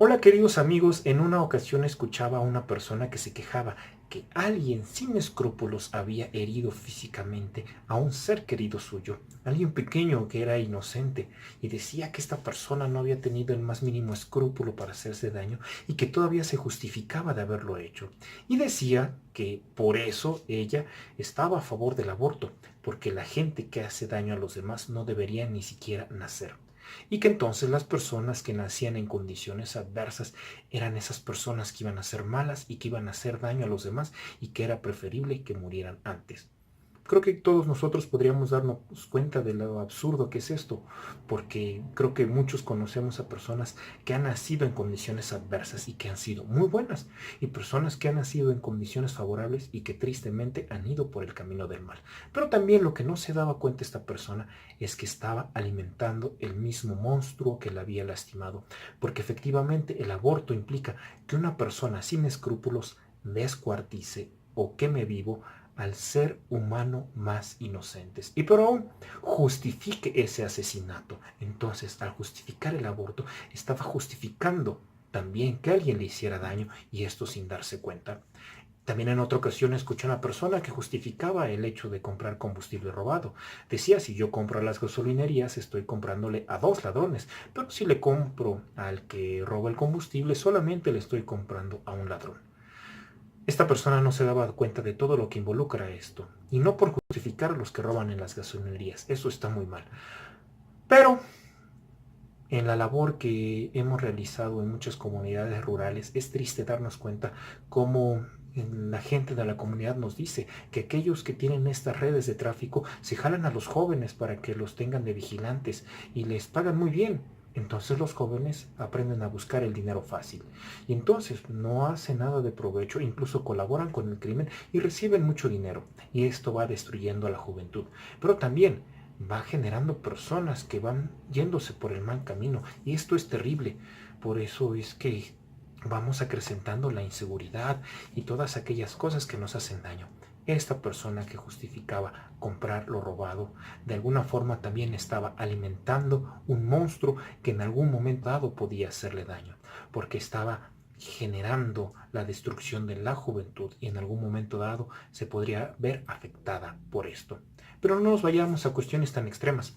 Hola queridos amigos, en una ocasión escuchaba a una persona que se quejaba que alguien sin escrúpulos había herido físicamente a un ser querido suyo, alguien pequeño que era inocente, y decía que esta persona no había tenido el más mínimo escrúpulo para hacerse daño y que todavía se justificaba de haberlo hecho. Y decía que por eso ella estaba a favor del aborto, porque la gente que hace daño a los demás no debería ni siquiera nacer y que entonces las personas que nacían en condiciones adversas eran esas personas que iban a ser malas y que iban a hacer daño a los demás y que era preferible que murieran antes. Creo que todos nosotros podríamos darnos cuenta de lo absurdo que es esto, porque creo que muchos conocemos a personas que han nacido en condiciones adversas y que han sido muy buenas, y personas que han nacido en condiciones favorables y que tristemente han ido por el camino del mal. Pero también lo que no se daba cuenta esta persona es que estaba alimentando el mismo monstruo que la había lastimado, porque efectivamente el aborto implica que una persona sin escrúpulos descuartice o queme vivo al ser humano más inocentes. Y por aún justifique ese asesinato. Entonces, al justificar el aborto, estaba justificando también que alguien le hiciera daño y esto sin darse cuenta. También en otra ocasión escuché a una persona que justificaba el hecho de comprar combustible robado. Decía, si yo compro a las gasolinerías, estoy comprándole a dos ladrones, pero si le compro al que roba el combustible, solamente le estoy comprando a un ladrón. Esta persona no se daba cuenta de todo lo que involucra esto, y no por justificar a los que roban en las gasolinerías, eso está muy mal. Pero en la labor que hemos realizado en muchas comunidades rurales, es triste darnos cuenta cómo la gente de la comunidad nos dice que aquellos que tienen estas redes de tráfico se jalan a los jóvenes para que los tengan de vigilantes y les pagan muy bien. Entonces los jóvenes aprenden a buscar el dinero fácil y entonces no hacen nada de provecho, incluso colaboran con el crimen y reciben mucho dinero, y esto va destruyendo a la juventud. Pero también va generando personas que van yéndose por el mal camino y esto es terrible. Por eso es que vamos acrecentando la inseguridad y todas aquellas cosas que nos hacen daño. Esta persona que justificaba comprar lo robado, de alguna forma también estaba alimentando un monstruo que en algún momento dado podía hacerle daño, porque estaba generando la destrucción de la juventud y en algún momento dado se podría ver afectada por esto. Pero no nos vayamos a cuestiones tan extremas.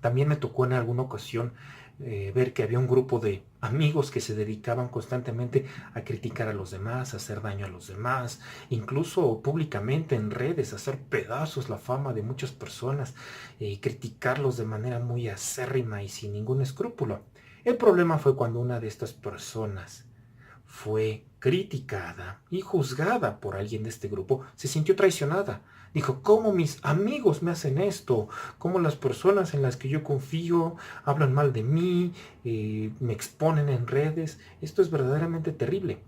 También me tocó en alguna ocasión ver que había un grupo de amigos que se dedicaban constantemente a criticar a los demás, a hacer daño a los demás, incluso públicamente en redes, a hacer pedazos la fama de muchas personas y criticarlos de manera muy acérrima y sin ningún escrúpulo. El problema fue cuando una de estas personas fue criticada y juzgada por alguien de este grupo, se sintió traicionada. Dijo, ¿cómo mis amigos me hacen esto? ¿Cómo las personas en las que yo confío hablan mal de mí, me exponen en redes? Esto es verdaderamente terrible.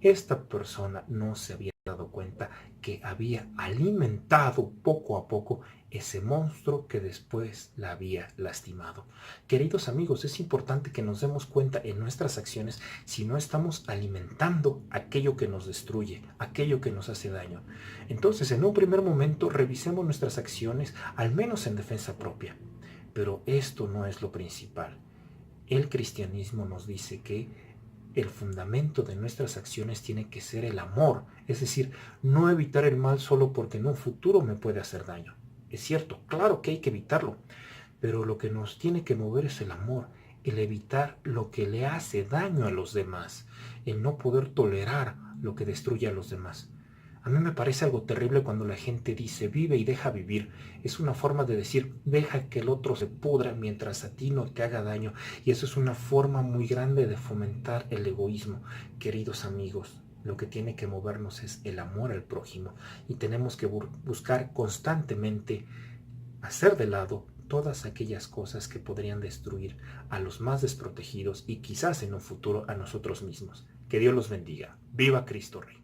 Esta persona no se había dado cuenta que había alimentado poco a poco ese monstruo que después la había lastimado. Queridos amigos, es importante que nos demos cuenta en nuestras acciones si no estamos alimentando aquello que nos destruye, aquello que nos hace daño. Entonces, en un primer momento, revisemos nuestras acciones, al menos en defensa propia. Pero esto no es lo principal. El cristianismo nos dice que el fundamento de nuestras acciones tiene que ser el amor, es decir, no evitar el mal solo porque en un futuro me puede hacer daño. Es cierto, claro que hay que evitarlo, pero lo que nos tiene que mover es el amor, el evitar lo que le hace daño a los demás, el no poder tolerar lo que destruye a los demás. A mí me parece algo terrible cuando la gente dice vive y deja vivir. Es una forma de decir deja que el otro se pudra mientras a ti no te haga daño. Y eso es una forma muy grande de fomentar el egoísmo. Queridos amigos, lo que tiene que movernos es el amor al prójimo y tenemos que buscar constantemente hacer de lado todas aquellas cosas que podrían destruir a los más desprotegidos y quizás en un futuro a nosotros mismos. Que Dios los bendiga. ¡Viva Cristo Rey!